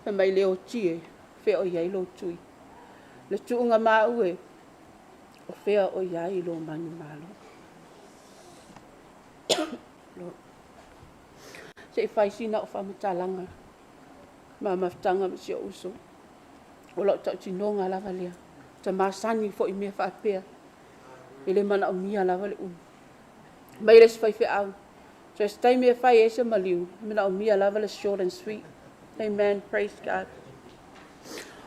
He mai leo tie, whea o iai lo tui. Le tuunga mā ue, o whea o iai lo mani malo. Se I whaisina o whamatalanga, ma maftanga ma si o uso. O lau tau tinonga lava lea, ta māsani fo I mea whaapea. I le mana o mia lava le mai le sifai whea au. So it's time me whai e se maliu, mana o mia lava le short and sweet. Amen, praise God.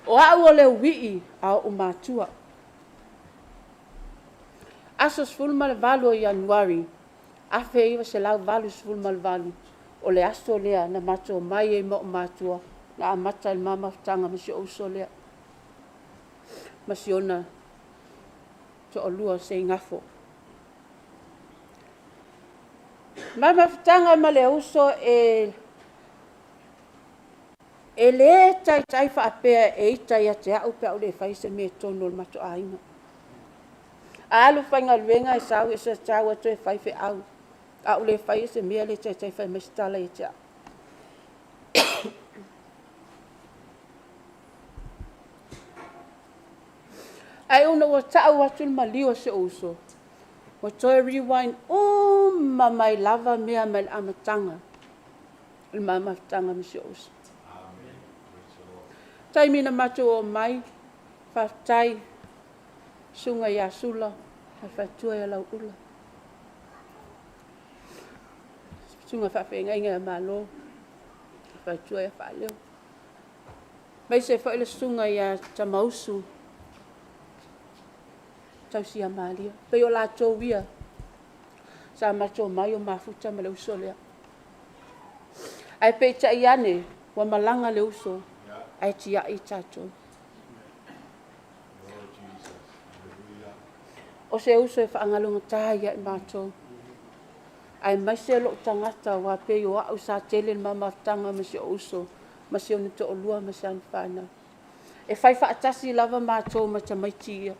O au o le wii a o mātua. Aso sfulu ma le valu o Januari, a wheiwa se lau valu sfulu ma le valu. O le aso lea na matua mai e mo mātua, na amata il mama tanga ma si o uso lea. Ma si ona to o lua se ngafo. Mama tanga ma le uso e le tai whaapea e ita ia te au pia o le whai se me tono le mato aina. A alu whainga luenga e sau e sa tau ato e whai whi au. A o le whai se mea le tai whai mestala e te au. Ai una wa tau atu le maliwa se uso. Wa toi rewind mai lava mea mai le amatanga. Le mama tanga mi se uso. Tai mina matu o mai, whaftai, sunga ia sula, whaftua ia lau ula. Sunga whawhenga inga malo, whaftua ia whaleo. Mai se whaile sunga ia tamausu, tausi a malia. Pei o la tō wia, sa matu o mai o mafuta ma le uso lea. Ai pei ta iane, wa malanga le uso. Ai tia I tatou. O se uso e whaangalunga tāia I mātou. Ai mai se lo tangata wa pe o au sa tele mamaftanga ma se uso. Ma se onu to o lua ma se anwhana. E whai whaatasi lava mātou ma ta maitia.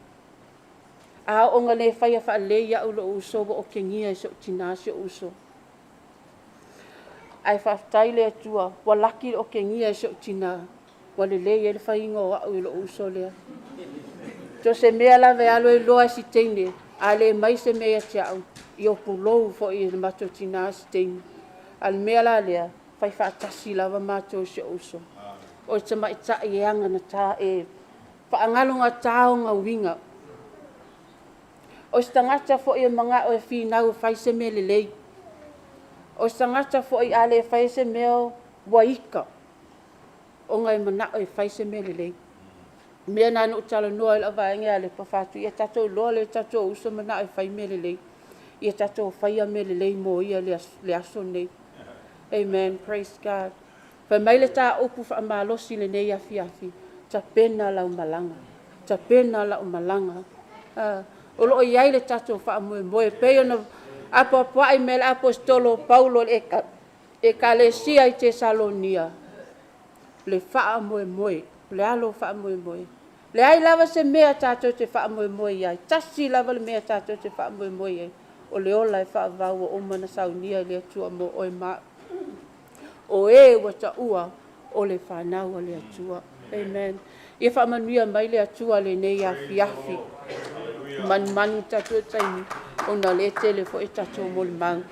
A o ngane whai a whaaleia u lo uso o kengia se o tina se uso. Ai whaftaile atua, walaki o kengia se o tina. Wale le e le whainga o au I lo uso lea. To se mea lawe alo I loa si teine, a le mai se mea te au, I o pulou fo I le mato tina si teine. A le mea la lea, whai whaatasi lawa mato se uso. O te mai ta I anga na ta e, whaangalunga tao ngā winga. O se tangata fo I mga o e whinau whai se mea le lei. O se tangata fo I ale whai se mea waika. O ngai mana o e whai se mele lei. Mea nana o tala noa I la vaenga ale pa whatu. Ia tatou loa le tatou uso mana o e whai mele lei. Ia tatou whai a mele lei mo ia le aso nei. Amen. Praise God. Whai mai le tā upu wha malosi le nei afi afi. Ta pena lau malanga. Ta pena lau malanga. O loo iai le tatou wha moe moe. Peo na apa puai me le apostolo Paulo e ka le sia I te Salonia. Le wha moe moe, le alo wha moe moe. Le ai lava se mea tātou te wha moe moe iai. Tasi lava le mea tātou te wha moe moe iai. O le ola e wha vau o mana saunia le atua mo oe maa. O e wata ua o le whanau o le atua. Amen. Ia wha manuia mai le atua le nei afi afi. Manu tātou taimi. O na le tele fo e tātou Molimau.